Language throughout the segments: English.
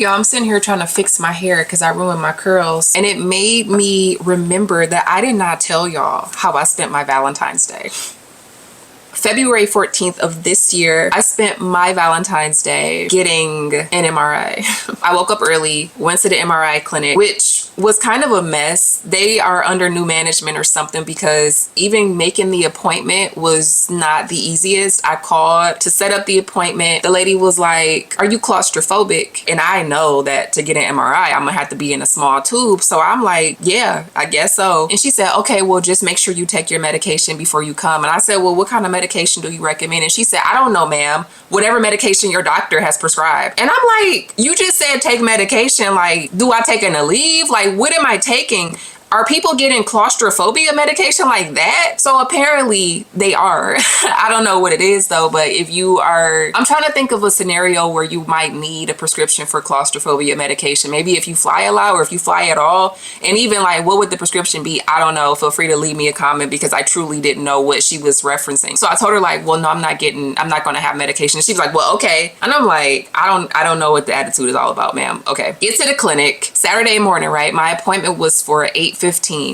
Yo, I'm sitting here trying to fix my hair because I ruined my curls. And it made me remember that I did not tell y'all how I spent my Valentine's Day. February 14th of this year, I spent my Valentine's Day getting an MRI. I woke up early, went to the MRI clinic, which was kind of a mess. They are under new management or something because even making the appointment was not the easiest. I called to set up the appointment. The lady was like, "Are you claustrophobic?" And I know that to get an MRI, I'm gonna have to be in a small tube. So I'm like, yeah, I guess so. And she said, "Okay, well, just make sure you take your medication before you come." And I said, "Well, what kind of medication do you recommend?" And she said, "I don't know, ma'am. Whatever medication your doctor has prescribed." And I'm like, "You just said take medication. Like, do I take an Aleve? Like, what am I taking? Are people getting claustrophobia medication like that?" So apparently they are. I don't know what it is though, but if you are, I'm trying to think of a scenario where you might need a prescription for claustrophobia medication. Maybe if you fly a lot or if you fly at all. And even like, what would the prescription be? I don't know. Feel free to leave me a comment because I truly didn't know what she was referencing. So I told her like, "Well, no, I'm not going to have medication." And she was like, "Well, okay." And I'm like, I don't know what the attitude is all about, ma'am. Okay. Get to the clinic Saturday morning, right? My appointment was for 8:15.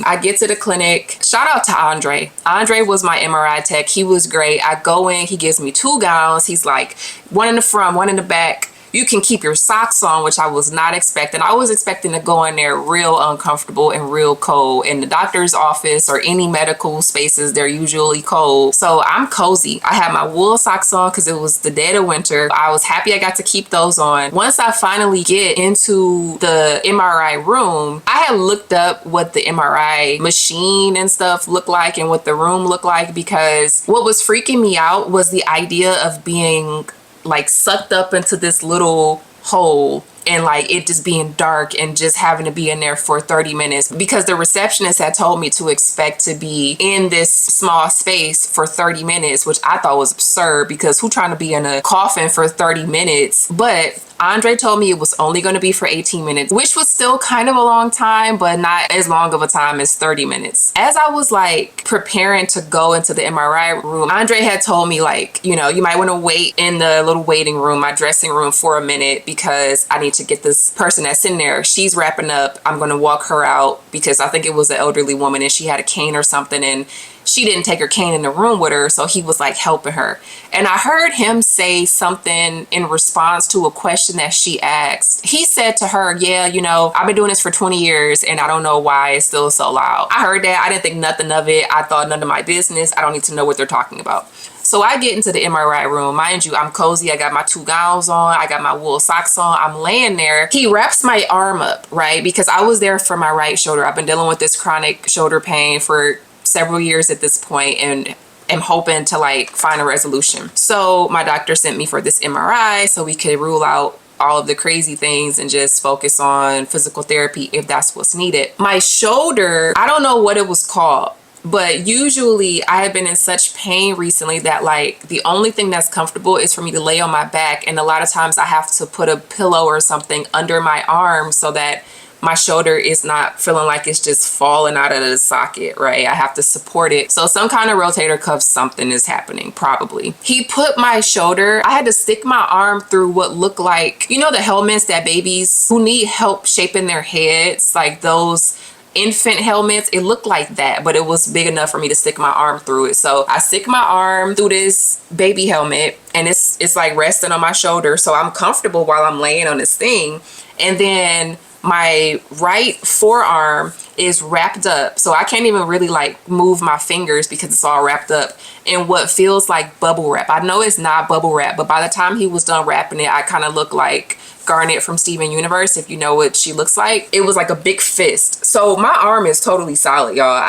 I get to the clinic. Shout out to Andre. Andre was my MRI tech. He was great. I go in, he gives me 2 gowns. He's like, one in the front, one in the back. You can keep your socks on, which I was not expecting. I was expecting to go in there real uncomfortable and real cold. In the doctor's office or any medical spaces, they're usually cold. So I'm cozy. I had my wool socks on because it was the dead of winter. I was happy I got to keep those on. Once I finally get into the MRI room, I had looked up what the MRI machine and stuff looked like and what the room looked like, because what was freaking me out was the idea of being like sucked up into this little hole and like it just being dark and just having to be in there for 30 minutes, because the receptionist had told me to expect to be in this small space for 30 minutes, which I thought was absurd because who trying to be in a coffin for 30 minutes? But Andre told me it was only going to be for 18 minutes, which was still kind of a long time, but not as long of a time as 30 minutes. As I was like preparing to go into the MRI room, Andre had told me like, you know, you might want to wait in the little waiting room, my dressing room, for a minute because I need to get this person that's in there. She's wrapping up. I'm going to walk her out because I think it was an elderly woman and she had a cane or something and she didn't take her cane in the room with her, so he was like helping her. And I heard him say something in response to a question that she asked. He said to her, "Yeah, you know, I've been doing this for 20 years and I don't know why it's still so loud." I heard that. I didn't think nothing of it. I thought none of my business. I don't need to know what they're talking about. So I get into the MRI room. Mind you, I'm cozy. I got my 2 gowns on. I got my wool socks on. I'm laying there. He wraps my arm up, right? Because I was there for my right shoulder. I've been dealing with this chronic shoulder pain for several years at this point and am hoping to like find a resolution. So my doctor sent me for this MRI so we could rule out all of the crazy things and just focus on physical therapy if that's what's needed. My shoulder, I don't know what it was called, but usually I have been in such pain recently that like the only thing that's comfortable is for me to lay on my back. And a lot of times I have to put a pillow or something under my arm so that my shoulder is not feeling like it's just falling out of the socket, right? I have to support it. So some kind of rotator cuff, something is happening, probably. He put my shoulder, I had to stick my arm through what looked like, you know, the helmets that babies who need help shaping their heads, like those infant helmets, it looked like that, but it was big enough for me to stick my arm through it. So I stick my arm through this baby helmet and it's like resting on my shoulder. So I'm comfortable while I'm laying on this thing. And then my right forearm is wrapped up, so I can't even really like move my fingers because it's all wrapped up in what feels like bubble wrap. I know it's not bubble wrap, but by the time he was done wrapping it, I kind of look like Garnet from Steven Universe, if you know what she looks like. It was like a big fist. So my arm is totally solid, y'all.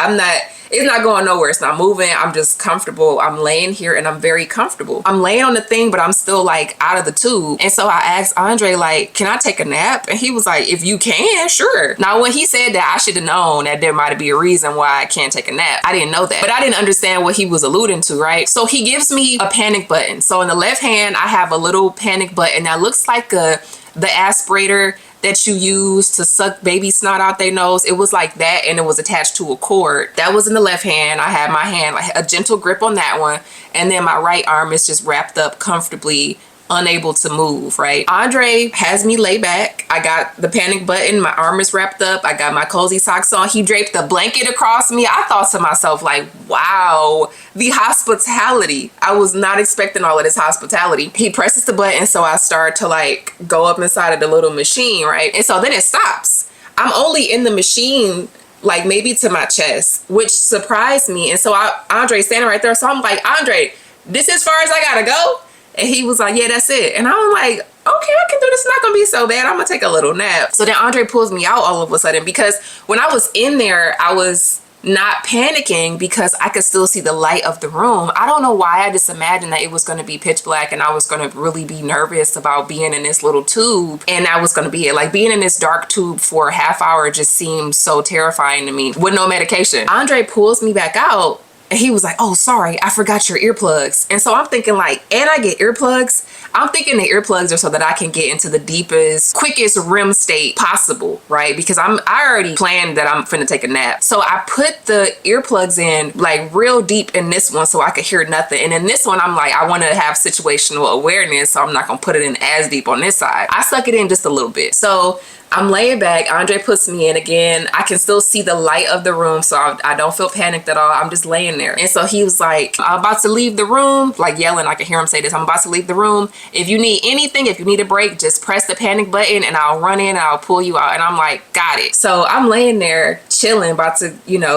It's not going nowhere. It's not moving. I'm just comfortable. I'm laying here and I'm very comfortable. I'm laying on the thing, but I'm still like out of the tube. And so I asked Andre, like, "Can I take a nap?" And he was like, "If you can, sure." Now, when he said that, I should have known that there might be a reason why I can't take a nap. I didn't know that, but I didn't understand what he was alluding to, right? So he gives me a panic button. So in the left hand, I have a little panic button that looks like the aspirator that you use to suck baby snot out their nose. It was like that, and it was attached to a cord. That was in the left hand. I had my hand, like a gentle grip on that one, and then my right arm is just wrapped up comfortably unable to move, right? Andre has me lay back. I got the panic button. My arm is wrapped up. I got my cozy socks on. He draped the blanket across me. I thought to myself, like, wow, the hospitality. I was not expecting all of this hospitality. He presses the button, so I start to like go up inside of the little machine, right? And so then it stops. I'm only in the machine like maybe to my chest, which surprised me. And so Andre's standing right there. So I'm like, Andre, this is as far as I gotta go? And he was like, yeah, that's it. And I'm like, okay, I can do this. It's not gonna be so bad. I'm gonna take a little nap. So then Andre pulls me out all of a sudden, because when I was in there, I was not panicking because I could still see the light of the room. I don't know why. I just imagined that it was going to be pitch black and I was going to really be nervous about being in this little tube, and that was going to be it. Like, being in this dark tube for a half hour just seemed so terrifying to me with no medication. Andre pulls me back out and he was like, oh, sorry, I forgot your earplugs. And so I'm thinking like, and I get earplugs? I'm thinking the earplugs are so that I can get into the deepest, quickest REM state possible, right? Because I already planned that I'm finna take a nap. So I put the earplugs in like real deep in this one so I could hear nothing. And in this one, I'm like, I want to have situational awareness, so I'm not gonna put it in as deep on this side. I suck it in just a little bit. So I'm laying back. Andre puts me in again. I can still see the light of the room, so I don't feel panicked at all. I'm just laying there. And so he was like, I'm about to leave the room, like yelling. I can hear him say this. I'm about to leave the room. If you need anything, if you need a break, just press the panic button and I'll run in and I'll pull you out. And I'm like, got it. So I'm laying there chilling, about to,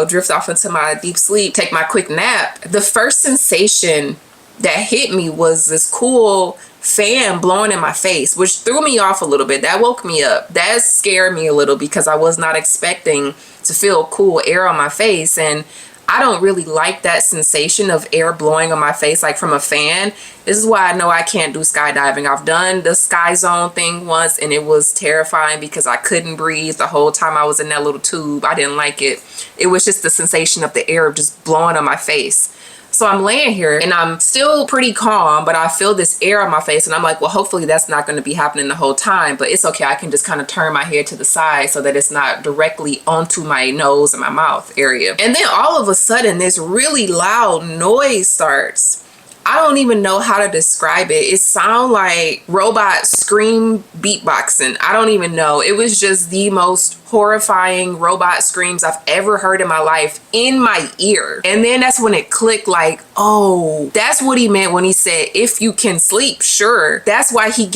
drift off into my deep sleep, take my quick nap. The first sensation that hit me was this cool fan blowing in my face, which threw me off a little bit. That woke me up. That scared me a little because I was not expecting to feel cool air on my face. And I don't really like that sensation of air blowing on my face, like from a fan. This is why I know I can't do skydiving. I've done the Sky Zone thing once and it was terrifying because I couldn't breathe the whole time I was in that little tube. I didn't like it. It was just the sensation of the air just blowing on my face. So I'm laying here and I'm still pretty calm, but I feel this air on my face and I'm like, well, hopefully that's not going to be happening the whole time, but it's okay. I can just kind of turn my head to the side so that it's not directly onto my nose and my mouth area. And then all of a sudden this really loud noise starts. I don't even know how to describe it. It sounds like robot scream beatboxing. I don't even know. It was just the most horrifying robot screams I've ever heard in my life in my ear. And then that's when it clicked, like, oh, that's what he meant when he said, if you can sleep, sure. That's why he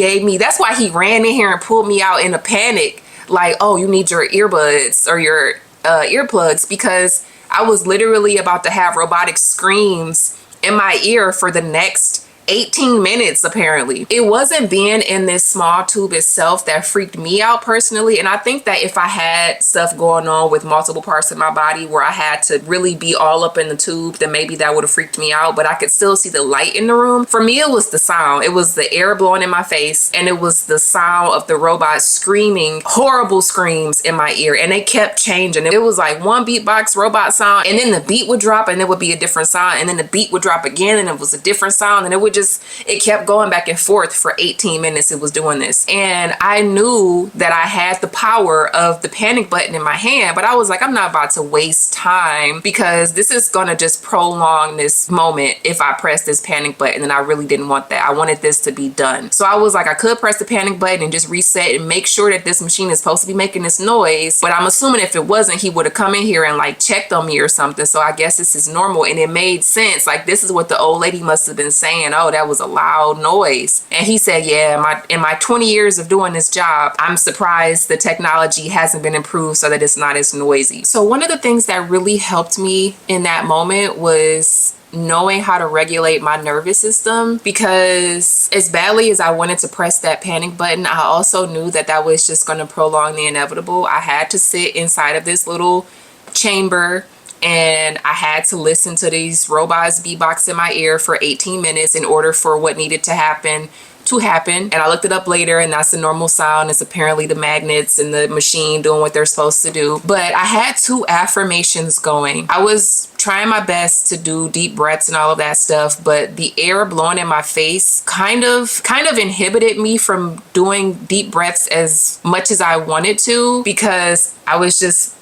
ran in here and pulled me out in a panic. Like, oh, you need your earbuds or your earplugs, because I was literally about to have robotic screams in my ear for the next 18 minutes, apparently. It wasn't being in this small tube itself that freaked me out personally. And I think that if I had stuff going on with multiple parts of my body where I had to really be all up in the tube, then maybe that would have freaked me out, but I could still see the light in the room. For me, it was the sound. It was the air blowing in my face, and it was the sound of the robot screaming horrible screams in my ear. And they kept changing. It was like one beatbox robot sound, and then the beat would drop and it would be a different sound, and then the beat would drop again and it was a different sound, and it kept going back and forth for 18 minutes. It was doing this. And I knew that I had the power of the panic button in my hand, but I was like, I'm not about to waste time because this is going to just prolong this moment if I press this panic button, and I really didn't want that. I wanted this to be done. So I was like, I could press the panic button and just reset and make sure that this machine is supposed to be making this noise, but I'm assuming if it wasn't, he would have come in here and like checked on me or something. So I guess this is normal, and it made sense. Like, this is what the old lady must have been saying. Oh, that was a loud noise. And he said, yeah, in my 20 years of doing this job, I'm surprised the technology hasn't been improved so that it's not as noisy. So one of the things that really helped me in that moment was knowing how to regulate my nervous system, because as badly as I wanted to press that panic button, I also knew that that was just going to prolong the inevitable. I had to sit inside of this little chamber and I had to listen to these robots beatbox in my ear for 18 minutes in order for what needed to happen. And I looked it up later, and that's the normal sound. It's apparently the magnets and the machine doing what they're supposed to do. But I had 2 affirmations going. I was trying my best to do deep breaths and all of that stuff, but the air blowing in my face kind of inhibited me from doing deep breaths as much as I wanted to, because I was just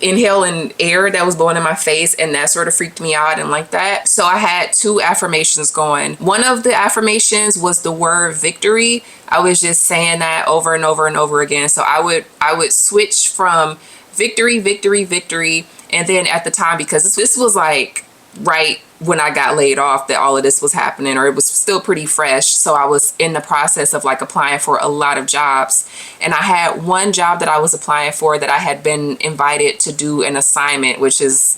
inhaling air that was blowing in my face, and that sort of freaked me out. I didn't like that. So I had 2 affirmations going. One of the affirmations was the word victory. I was just saying that over and over and over again. So I would switch from victory, victory, victory. And then at the time, because this was like right when I got laid off that all of this was happening, or it was still pretty fresh. So I was in the process of like applying for a lot of jobs. And I had one job that I was applying for that I had been invited to do an assignment, which is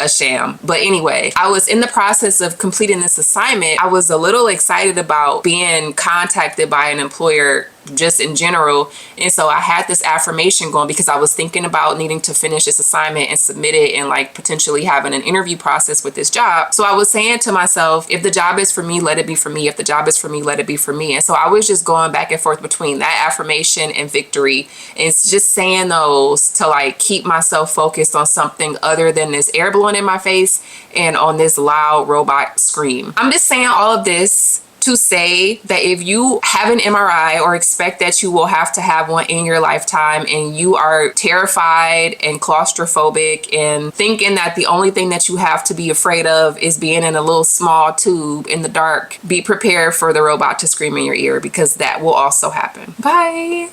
a sham. But anyway, I was in the process of completing this assignment. I was a little excited about being contacted by an employer just in general. And so I had this affirmation going because I was thinking about needing to finish this assignment and submit it and like potentially having an interview process with this job. So I was saying to myself, if the job is for me, let it be for me. If the job is for me, let it be for me. And so I was just going back and forth between that affirmation and victory. And it's just saying those to like keep myself focused on something other than this air blowing in my face and on this loud robot scream. I'm just saying all of this to say that if you have an MRI or expect that you will have to have one in your lifetime, and you are terrified and claustrophobic and thinking that the only thing that you have to be afraid of is being in a little small tube in the dark, be prepared for the robot to scream in your ear, because that will also happen. Bye.